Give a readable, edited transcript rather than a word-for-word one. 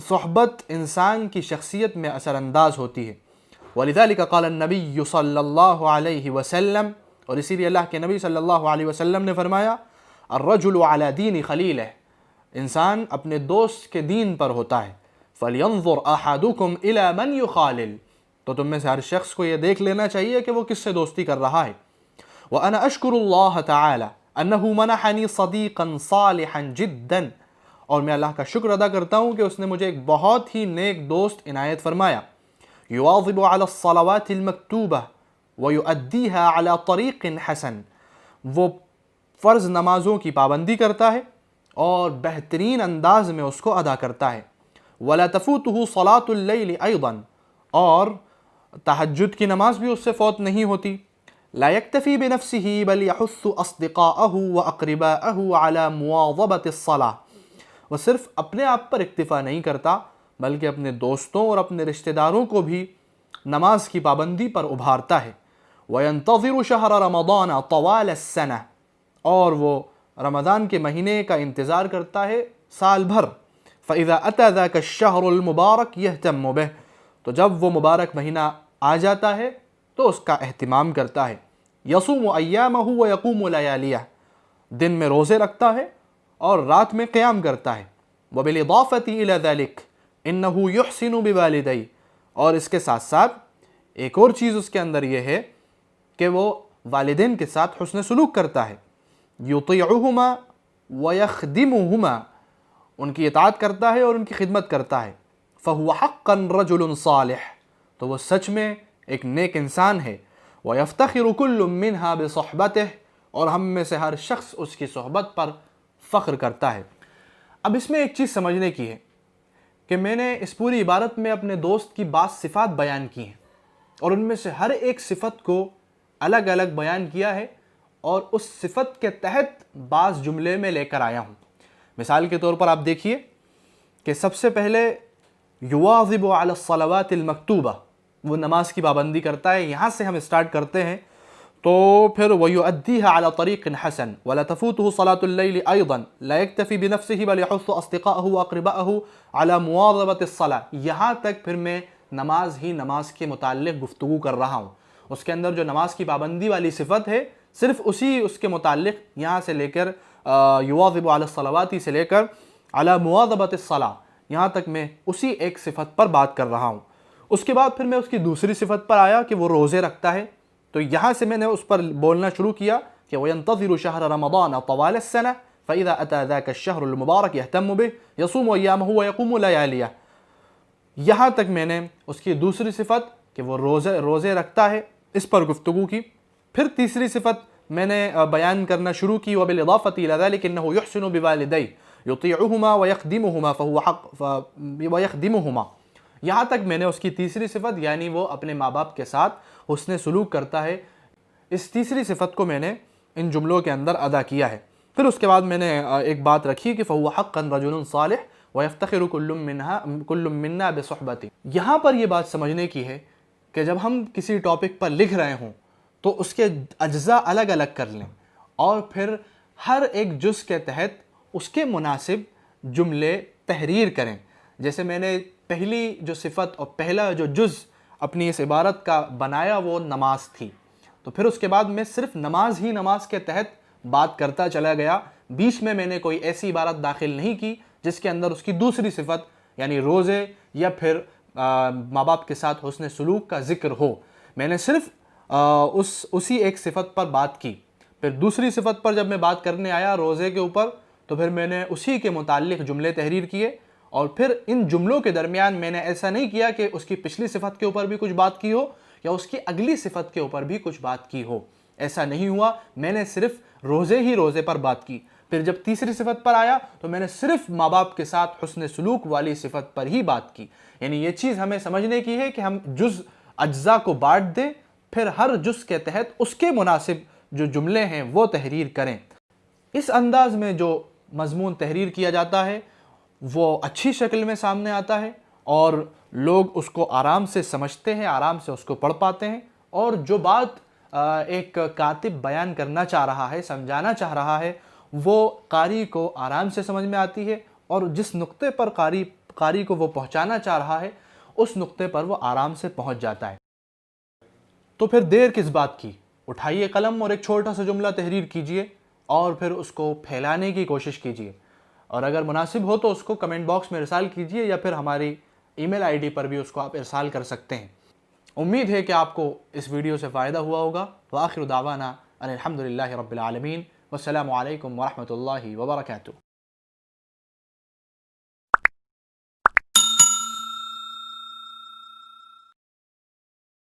صحبت انسان کی شخصیت میں اثر انداز ہوتی ہے۔ وَلِذَلِكَ قَالَ النَّبِيُّ صلی اللہ علیہ وسلم، اور اسی لیے اللہ کے نبی صلی اللہ علیہ وسلم نے فرمایا الرجل علی دین خلیلہ، انسان اپنے دوست کے دین پر ہوتا ہے۔ فَلْيَنظُرْ أَحَدُكُمْ إِلَى مَنْ يُخَالِلْ، تو تم میں سے ہر شخص کو یہ دیکھ لینا چاہیے کہ وہ کس سے دوستی کر رہا ہے۔ وَأَنَا أَشْكُرُ اللَّهَ تَعَالَى أَنَّهُ مَنَحَنِي صَدِيقًا صَالِحًا جِدًّا، اور میں اللہ کا شکر ادا کرتا ہوں کہ اس نے مجھے ایک بہت ہی نیک دوست عنایت فرمایا۔ يواظب على الصلوات المكتوبة ويؤديها على طريق حسن، وہ فرض نمازوں کی پابندی کرتا ہے اور بہترین انداز میں اس کو ادا کرتا ہے۔ ولا تفوته صلاة الليل أيضا، اور تہجد کی نماز بھی اس سے فوت نہیں ہوتی۔ لا يكتفي بنفسه بل يحث أصدقاءه وأقرباءه على مواظبة الصلاة، وہ صرف اپنے آپ پر اکتفا نہیں کرتا بلکہ اپنے دوستوں اور اپنے رشتہ داروں کو بھی نماز کی پابندی پر ابھارتا ہے۔ وَيَنْتَظِرُ شَهْرَ رَمَضَانَ طَوَالَ السَّنَةِ، اور وہ رمضان کے مہینے کا انتظار کرتا ہے سال بھر۔ فَإِذَا أَتَى ذَاكَ الشَّهْرُ الْمُبَارَكِ يَهْتَمُّ بِهِ، تو جب وہ مبارک مہینہ آ جاتا ہے تو اس کا اہتمام کرتا ہے۔ يَصُومُ أَيَّامَهُ وَيَقُومُ لَيَالِيَهُ، دن میں روزے رکھتا ہے اور رات میں قیام کرتا ہے۔ وَبِالْإِضَافَةِ إِلَى ذَلِكَ إِنَّهُ يُحْسِنُ بِوَالِدَيْهِ، اور اس کے ساتھ ساتھ ایک اور چیز اس کے اندر یہ ہے کہ وہ والدین کے ساتھ حسن سلوک کرتا ہے۔ يُطِيعُهُمَا وَيَخْدِمُهُمَا، ان کی اطاعت کرتا ہے اور ان کی خدمت کرتا ہے۔ فَهُوَ حَقًّا رَجُلٌ صالح، تو وہ سچ میں ایک نیک انسان ہے۔ وَيَفْتَخِرُ كُلٌّ مِّنْهَا بِصُحْبَتِهِ، اور ہم میں سے ہر شخص اس کی صحبت پر فخر کرتا ہے۔ اب اس میں ایک چیز سمجھنے کی ہے کہ میں نے اس پوری عبارت میں اپنے دوست کی بعض صفات بیان کی ہیں، اور ان میں سے ہر ایک صفت کو الگ الگ بیان کیا ہے اور اس صفت کے تحت بعض جملے میں لے کر آیا ہوں۔ مثال کے طور پر آپ دیکھیے کہ سب سے پہلے یواظب علی الصلوات المکتوبہ، وہ نماز کی پابندی کرتا ہے، یہاں سے ہم اسٹارٹ کرتے ہیں۔ تو پھر وَيُؤَدِّيهَا عَلَى طَرِيقٍ حَسَنٍ وَلَا تَفُوتُهُ صَلَاةُ اللَّيْلِ أَيْضًا لَا يَكْتَفِي بِنَفْسِهِ بَلْ يَحُثُّ أَصْدِقَاءَهُ وَأَقْرِبَاءَهُ عَلَى مُوَاظَبَةِ الصَّلَاةِ، یہاں تک پھر میں نماز کے متعلق گفتگو کر رہا ہوں۔ اس کے اندر جو نماز کی پابندی والی صفت ہے صرف اس کے متعلق یہاں سے لے کر یواظب علی الصلوات سے لے کر علی مواظبۃ الصلاۃ، یہاں تک میں اسی ایک صفت پر بات کر رہا ہوں۔ اس کے بعد پھر میں اس کی دوسری صفت پر آیا کہ وہ روزے رکھتا ہے، تو یہاں سے میں نے اس پر بولنا شروع کیا کہ وَيَنْتَظِرُ شَهْرَ رَمَضَانَ طَوَالَ السَّنَةِ فَإِذَا أَتَى ذَاكَ الشَّهْرُ الْمُبَارَكِ يَهْتَمُّ بِهِ يَصُومُ أَيَّامَهُ وَيَقُومُ لَيَالِيَهُ، یہاں تک میں نے اس کی دوسری صفت کہ وہ روزے رکھتا ہے اس پر گفتگو کی۔ پھر تیسری صفت میں نے بیان کرنا شروع کی وَبِالْإِضَافَةِ إِلَى ذَلِكَ إِنَّهُ يُحْسِنُ بِوَالِدَيْهِ يُطِيعُهُمَا وَيَخْدِمُهُمَا فَهُوَ حَقٌّ وَيَخْدِمُهُمَا، یہاں تک میں نے اس کی تیسری صفت یعنی وہ اپنے ماں باپ کے ساتھ حسن سلوک کرتا ہے، اس تیسری صفت کو میں نے ان جملوں کے اندر ادا کیا ہے۔ پھر اس کے بعد میں نے ایک بات رکھی کہ فَهُوَ حَقًّا رَجُلٌ صَالِحٌ وَيَفْتَخِرُ كُلٌّ مِّنَّا بِصُحْبَتِهِ، یہاں پر یہ بات سمجھنے کی ہے کہ جب ہم کسی ٹاپک پر لکھ رہے ہوں تو اس کے اجزاء الگ الگ کر لیں اور پھر ہر ایک جز کے تحت اس کے مناسب جملے تحریر کریں۔ جیسے میں نے پہلی جو صفت اور پہلا جو جز اپنی اس عبارت کا بنایا وہ نماز تھی، تو پھر اس کے بعد میں صرف نماز کے تحت بات کرتا چلا گیا، بیچ میں نے کوئی ایسی عبارت داخل نہیں کی جس کے اندر اس کی دوسری صفت یعنی روزے یا پھر ماں باپ کے ساتھ حسن سلوک کا ذکر ہو۔ میں نے صرف اسی ایک صفت پر بات کی۔ پھر دوسری صفت پر جب میں بات کرنے آیا روزے کے اوپر تو پھر میں نے اسی کے متعلق جملے تحریر کیے، اور پھر ان جملوں کے درمیان میں نے ایسا نہیں کیا کہ اس کی پچھلی صفت کے اوپر بھی کچھ بات کی ہو یا اس کی اگلی صفت کے اوپر بھی کچھ بات کی ہو، ایسا نہیں ہوا۔ میں نے صرف روزے پر بات کی۔ پھر جب تیسری صفت پر آیا تو میں نے صرف ماں باپ کے ساتھ حسن سلوک والی صفت پر ہی بات کی۔ یعنی یہ چیز ہمیں سمجھنے کی ہے کہ ہم اجزاء کو بانٹ دیں، پھر ہر جز کے تحت اس کے مناسب جو جملے ہیں وہ تحریر کریں۔ اس انداز میں جو مضمون تحریر کیا جاتا ہے وہ اچھی شکل میں سامنے آتا ہے اور لوگ اس کو آرام سے سمجھتے ہیں، آرام سے اس کو پڑھ پاتے ہیں، اور جو بات ایک کاتب بیان کرنا چاہ رہا ہے، سمجھانا چاہ رہا ہے، وہ قاری کو آرام سے سمجھ میں آتی ہے، اور جس نقطے پر قاری قاری کو وہ پہنچانا چاہ رہا ہے اس نقطے پر وہ آرام سے پہنچ جاتا ہے۔ تو پھر دیر کس بات کی، اٹھائیے قلم اور ایک چھوٹا سا جملہ تحریر کیجئے اور پھر اس کو پھیلانے کی کوشش کیجئے، اور اگر مناسب ہو تو اس کو کمنٹ باکس میں ارسال کیجئے یا پھر ہماری ای میل آئی ڈی پر بھی اس کو آپ ارسال کر سکتے ہیں۔ امید ہے کہ آپ کو اس ویڈیو سے فائدہ ہوا ہوگا۔ وآخر دعوانا ان الحمدللہ رب العالمین، والسلام علیکم ورحمۃ اللہ وبرکاتہ۔